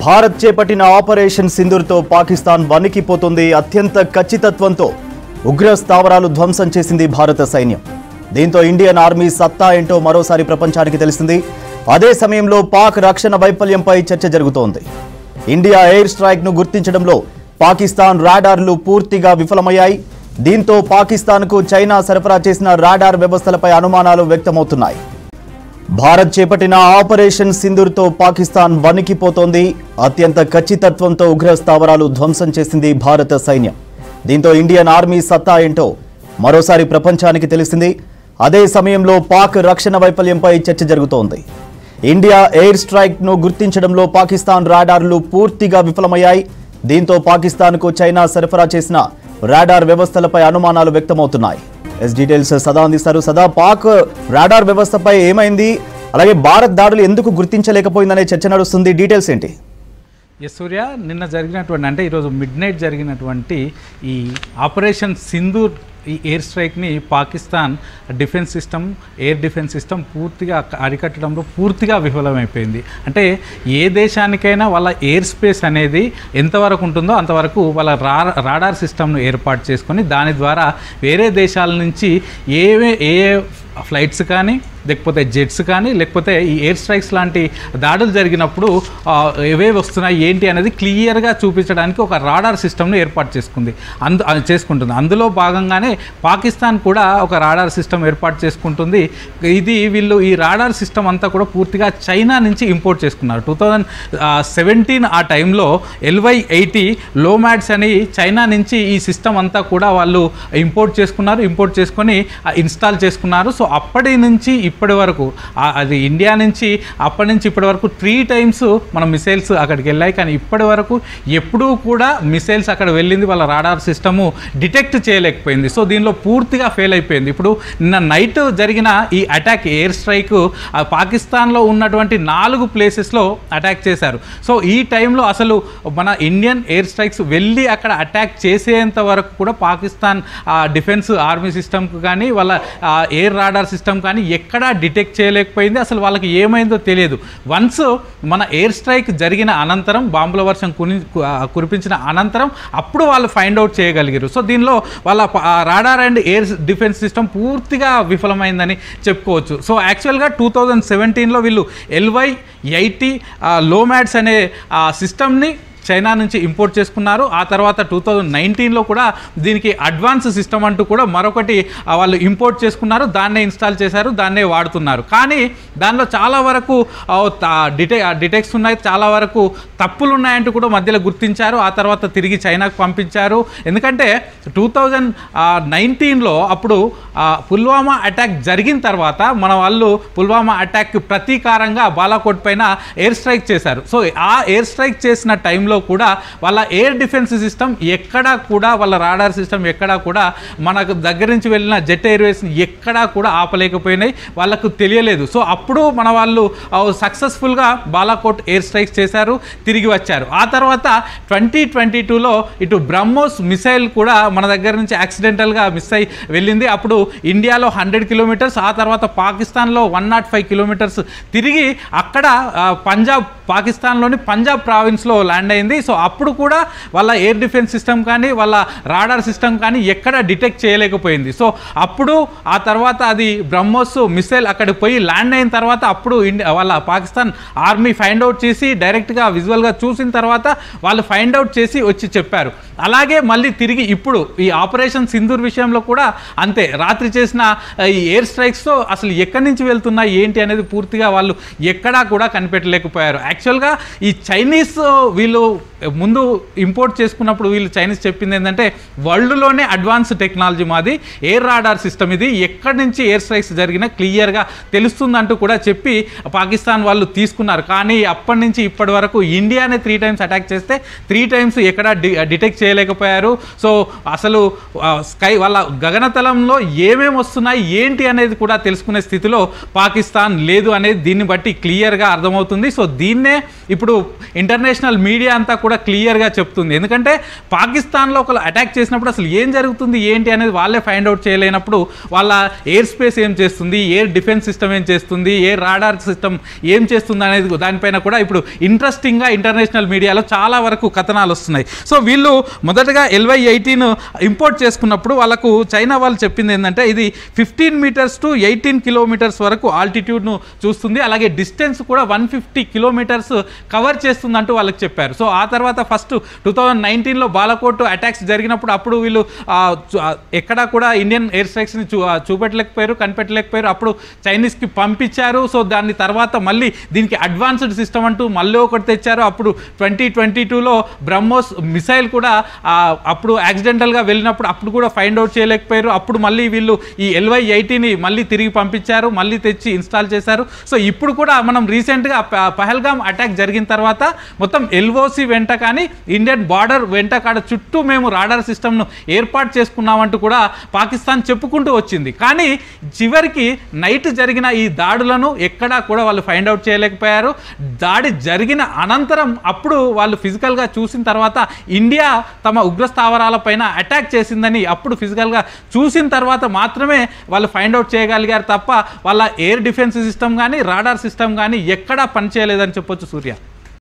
భారత్ చేపట్టిన ఆపరేషన్ సింధూర్తో పాకిస్తాన్ వణికిపోతుంది. అత్యంత ఖచ్చితత్వంతో ఉగ్ర స్థావరాలు ధ్వంసం చేసింది భారత సైన్యం. దీంతో ఇండియన్ ఆర్మీ సత్తా ఏంటో మరోసారి ప్రపంచానికి తెలిసింది. అదే సమయంలో పాక్ రక్షణ వైఫల్యంపై చర్చ జరుగుతోంది. ఇండియా ఎయిర్ స్ట్రైక్ ను గుర్తించడంలో పాకిస్తాన్ రాడార్లు పూర్తిగా విఫలమయ్యాయి. దీంతో పాకిస్తాన్కు చైనా సరఫరా చేసిన రాడార్ వ్యవస్థలపై అనుమానాలు వ్యక్తమవుతున్నాయి. భారత్ చేపట్టిన ఆపరేషన్ సింధూర్తో పాకిస్తాన్ వణికిపోతోంది. అత్యంత ఖచ్చితత్వంతో ఉగ్ర స్థావరాలు ధ్వంసం చేసింది భారత సైన్యం. దీంతో ఇండియన్ ఆర్మీ సత్తా ఏంటో మరోసారి ప్రపంచానికి తెలిసింది. అదే సమయంలో పాక్ రక్షణ వైఫల్యంపై చర్చ జరుగుతోంది. ఇండియా ఎయిర్ స్ట్రైక్ ను గుర్తించడంలో పాకిస్తాన్ రాడార్లు పూర్తిగా విఫలమయ్యాయి. దీంతో పాకిస్తాన్కు చైనా సరఫరా చేసిన రాడార్ వ్యవస్థలపై అనుమానాలు వ్యక్తమవుతున్నాయి. డీటెయిల్స్ సదా అందిస్తారు. సదా, పాక్ రాడార్ వ్యవస్థపై ఏమైంది, అలాగే భారత్ దాడులు ఎందుకు గుర్తించలేకపోయిందనే చర్చ నడుస్తుంది. డీటెయిల్స్ ఏంటి? సూర్య, నిన్న జరిగినటువంటి అంటే ఈరోజు మిడ్ నైట్ జరిగినటువంటి ఈ ఆపరేషన్ సింధూర్ ఈ ఎయిర్ స్ట్రైక్ని Pakistan defence system, air defence system పూర్తిగా అరికట్టడంలో పూర్తిగా విఫలమైపోయింది. అంటే ఏ దేశానికైనా వాళ్ళ ఎయిర్ స్పేస్ అనేది ఎంతవరకు ఉంటుందో అంతవరకు వాళ్ళ రాడార్ సిస్టమ్ను ఏర్పాటు చేసుకొని దాని ద్వారా వేరే దేశాల నుంచి ఏ ఫ్లైట్స్ కానీ లేకపోతే జెట్స్ కానీ లేకపోతే ఈ ఎయిర్ స్ట్రైక్స్ లాంటి దాడులు జరిగినప్పుడు ఏవేవి వస్తున్నాయి ఏంటి అనేది క్లియర్గా చూపించడానికి ఒక రాడార్ సిస్టమ్ను ఏర్పాటు చేసుకుంటుంది. అందులో భాగంగానే పాకిస్తాన్ కూడా ఒక రాడార్ సిస్టమ్ ఏర్పాటు చేసుకుంటుంది. వీళ్ళు ఈ రాడార్ సిస్టమ్ అంతా కూడా పూర్తిగా చైనా నుంచి ఇంపోర్ట్ చేసుకున్నారు. 2017 ఆ టైంలో LY-80 లోమాడ్స్ అని చైనా నుంచి ఈ సిస్టమ్ అంతా కూడా వాళ్ళు ఇంపోర్ట్ చేసుకొని ఇన్స్టాల్ చేసుకున్నారు. సో అప్పటి నుంచి ఇప్పటి వరకు అది ఇండియా నుంచి అప్పటి నుంచి ఇప్పటి వరకు 3 times మన మిసైల్స్ అక్కడికి వెళ్ళాయి. కానీ ఇప్పటి వరకు ఎప్పుడూ కూడా మిసైల్స్ అక్కడ వెళ్ళింది వాళ్ళ రాడార్ సిస్టము డిటెక్ట్ చేయలేకపోయింది. సో దీనిలో పూర్తిగా ఫెయిల్ అయిపోయింది. ఇప్పుడు నిన్న నైట్ జరిగిన ఈ అటాక్ ఎయిర్ స్ట్రైక్ పాకిస్తాన్లో ఉన్నటువంటి 4 ప్లేసెస్లో అటాక్ చేశారు. సో ఈ టైంలో అసలు మన ఇండియన్ ఎయిర్ స్ట్రైక్స్ వెళ్ళి అక్కడ అటాక్ చేసేంత వరకు కూడా పాకిస్తాన్ డిఫెన్స్ ఆర్మీ సిస్టమ్కు కానీ వాళ్ళ ఎయిర్ రాడార్ సిస్టమ్ కానీ ఎక్కడా డిటెక్ట్ చేయలేకపోయింది. అసలు వాళ్ళకి ఏమైందో తెలియదు. వన్స్ మన ఎయిర్ స్ట్రైక్ జరిగిన అనంతరం, బాంబుల వర్షం కురిపించిన అనంతరం అప్పుడు వాళ్ళు ఫైండ్ అవుట్ చేయగలిగారు. సో దీనిలో వాళ్ళ radar and air defence system పూర్తిగా విఫలమైందని చెప్పుకోవచ్చు. సో యాక్చువల్గా 2017లో వీళ్ళు LY-80 లోమాడ్స్ అనే సిస్టమ్ని చైనా నుంచి ఇంపోర్ట్ చేసుకున్నారు. ఆ తర్వాత 2019లో కూడా దీనికి అడ్వాన్స్ సిస్టమ్ అంటూ కూడా మరొకటి వాళ్ళు ఇంపోర్ట్ చేసుకున్నారు. దాన్నే ఇన్స్టాల్ చేశారు, దాన్నే వాడుతున్నారు. కానీ దానిలో చాలా వరకు డిటెక్ట్స్ ఉన్నాయి, చాలా వరకు తప్పులు ఉన్నాయంటూ కూడా మధ్యలో గుర్తించారు. ఆ తర్వాత తిరిగి చైనాకు పంపించారు. ఎందుకంటే 2019లో అప్పుడు పుల్వామా అటాక్ జరిగిన తర్వాత మన వాళ్ళు పుల్వామా అటాక్ ప్రతీకారంగా బాలాకోట్ పైన ఎయిర్ స్ట్రైక్ చేశారు. సో ఆ ఎయిర్ స్ట్రైక్ చేసిన టైంలో కూడా వాళ్ళ ఎయిర్ డిఫెన్స్ సిస్టమ్ ఎక్కడా కూడా, వాళ్ళ రాడార్ సిస్టమ్ ఎక్కడా కూడా మనకు దగ్గర నుంచి వెళ్ళిన జెట్ ఎయిర్వేస్ని ఎక్కడా కూడా ఆపలేకపోయినాయి, వాళ్ళకు తెలియలేదు. సో అప్పుడు మన వాళ్ళు సక్సెస్ఫుల్గా బాలాకోట్ ఎయిర్ స్ట్రైక్స్ చేశారు, తిరిగి వచ్చారు. ఆ తర్వాత 2022లో ఇటు బ్రహ్మోస్ మిసైల్ కూడా మన దగ్గర నుంచి యాక్సిడెంటల్గా మిస్ అయి వెళ్ళింది. అప్పుడు ఇండియాలో 100 kilometers, ఆ తర్వాత పాకిస్తాన్లో 105 kilometers తిరిగి అక్కడ పాకిస్తాన్లోని పంజాబ్ ప్రావిన్స్లో ల్యాండ్ అయింది. సో అప్పుడు కూడా వాళ్ళ ఎయిర్ డిఫెన్స్ సిస్టమ్ కానీ వాళ్ళ రాడార్ సిస్టమ్ కానీ ఎక్కడ డిటెక్ట్ చేయలేకపోయింది. సో అప్పుడు ఆ తర్వాత అది బ్రహ్మోస్ మిసైల్ అక్కడికి పోయి ల్యాండ్ అయిన తర్వాత అప్పుడు వాళ్ళ పాకిస్తాన్ ఆర్మీ ఫైండ్ అవుట్ చేసి డైరెక్ట్గా విజువల్గా చూసిన తర్వాత వాళ్ళు ఫైండ్ అవుట్ చేసి వచ్చి చెప్పారు. అలాగే మళ్ళీ తిరిగి ఇప్పుడు ఈ ఆపరేషన్ సింధూర్ విషయంలో కూడా అంతే. రాత్రి చేసిన ఈ ఎయిర్ స్ట్రైక్స్తో అసలు ఎక్కడి నుంచి వెళ్తున్నాయి ఏంటి అనేది పూర్తిగా వాళ్ళు ఎక్కడా కూడా కనిపెట్టలేకపోయారు. యాక్చువల్గా ఈ చైనీస్ వీళ్ళు ముందు ఇంపోర్ట్ చేసుకున్నప్పుడు వీళ్ళు చైనీస్ చెప్పింది ఏంటంటే వరల్డ్లోనే అడ్వాన్స్ టెక్నాలజీ మాది, ఎయిర్ రాడార్ సిస్టమ్ ఇది, ఎక్కడి నుంచి ఎయిర్ స్ట్రైక్స్ జరిగినా క్లియర్గా తెలుస్తుందంటూ కూడా చెప్పి పాకిస్తాన్ వాళ్ళు తీసుకున్నారు. కానీ అప్పటి నుంచి ఇప్పటి వరకు ఇండియానే 3 times అటాక్ చేస్తే 3 times ఎక్కడ డిటెక్ట్ చేయలేకపోయారు. సో అసలు వాళ్ళ గగనతలంలో ఏమేమి వస్తున్నాయి ఏంటి అనేది కూడా తెలుసుకునే స్థితిలో పాకిస్తాన్ లేదు అనేది దీన్ని బట్టి క్లియర్గా అర్థమవుతుంది. సో దీన్నే ఇప్పుడు ఇంటర్నేషనల్ మీడియా అంతా కూడా క్లియర్గా చెప్తుంది. ఎందుకంటే పాకిస్తాన్లో ఒకరు అటాక్ చేసినప్పుడు అసలు ఏం జరుగుతుంది ఏంటి అనేది వాళ్ళే ఫైండ్ అవుట్ చేయలేనప్పుడు వాళ్ళ ఎయిర్ స్పేస్ ఏం చేస్తుంది, ఎయిర్ డిఫెన్స్ సిస్టమ్ ఏం చేస్తుంది, ఎయిర్ రాడార్ సిస్టమ్ ఏం చేస్తుంది అనేది దానిపైన కూడా ఇప్పుడు ఇంట్రెస్టింగ్గా ఇంటర్నేషనల్ మీడియాలో చాలా వరకు కథనాలు వస్తున్నాయి. సో వీళ్ళు మొదటగా LY-18 ఇంపోర్ట్ చేసుకున్నప్పుడు వాళ్ళకు చైనా వాళ్ళు చెప్పింది ఏంటంటే ఇది 15 మీటర్స్ టు 18 కిలోమీటర్స్ వరకు ఆల్టిట్యూడ్ను చూస్తుంది, అలాగే డిస్టెన్స్ కూడా 150 కిలోమీటర్స్ కవర్ చేస్తుంది అంటూ వాళ్ళకి చెప్పారు. సో ఆ తర్వాత ఫస్ట్ 2019లో బాలకోట్ అటాక్స్ జరిగినప్పుడు అప్పుడు వీళ్ళు ఎక్కడా కూడా ఇండియన్ ఎయిర్ స్ట్రైక్స్ని చూపెట్టలేకపోయారు, కనిపెట్టలేకపోయారు. అప్పుడు చైనీస్కి పంపించారు. సో దాని తర్వాత మళ్ళీ దీనికి అడ్వాన్స్డ్ సిస్టమ్ అంటూ మళ్ళీ ఒకటి తెచ్చారు. అప్పుడు 2022లో బ్రహ్మోస్ మిసైల్ కూడా అప్పుడు యాక్సిడెంటల్గా వెళ్ళినప్పుడు అప్పుడు కూడా ఫైండ్ అవుట్ చేయలేకపోయారు. అప్పుడు మళ్ళీ వీళ్ళు ఈ LY-18ని మళ్ళీ తిరిగి పంపించారు, మళ్ళీ తెచ్చి ఇన్స్టాల్ చేశారు. సో ఇప్పుడు కూడా మనం రీసెంట్గా పహల్గామ్ అటాక్ జరిగిన తర్వాత మొత్తం LOC వెంట కానీ ఇండియన్ బార్డర్ వెంట కాడ చుట్టూ మేము రాడార్ సిస్టమ్ను ఏర్పాటు చేసుకున్నామంటూ కూడా పాకిస్తాన్ చెప్పుకుంటూ వచ్చింది. కానీ చివరికి నైట్ జరిగిన ఈ దాడులను ఎక్కడా కూడా వాళ్ళు ఫైండ్ అవుట్ చేయలేకపోయారు. దాడి జరిగిన అనంతరం అప్పుడు వాళ్ళు ఫిజికల్గా చూసిన తర్వాత ఇండియా తమ ఉగ్రస్థావరాలపైన అటాక్ చేసిందని అప్పుడు ఫిజికల్గా చూసిన తర్వాత మాత్రమే వాళ్ళు ఫైండ్ అవుట్ చేయగలిగారు తప్ప వాళ్ళ ఎయిర్ డిఫెన్స్ సిస్టమ్ కానీ రాడార్ సిస్టమ్ కానీ ఎక్కడా పనిచేయలేదని చెప్పొచ్చు సూర్య.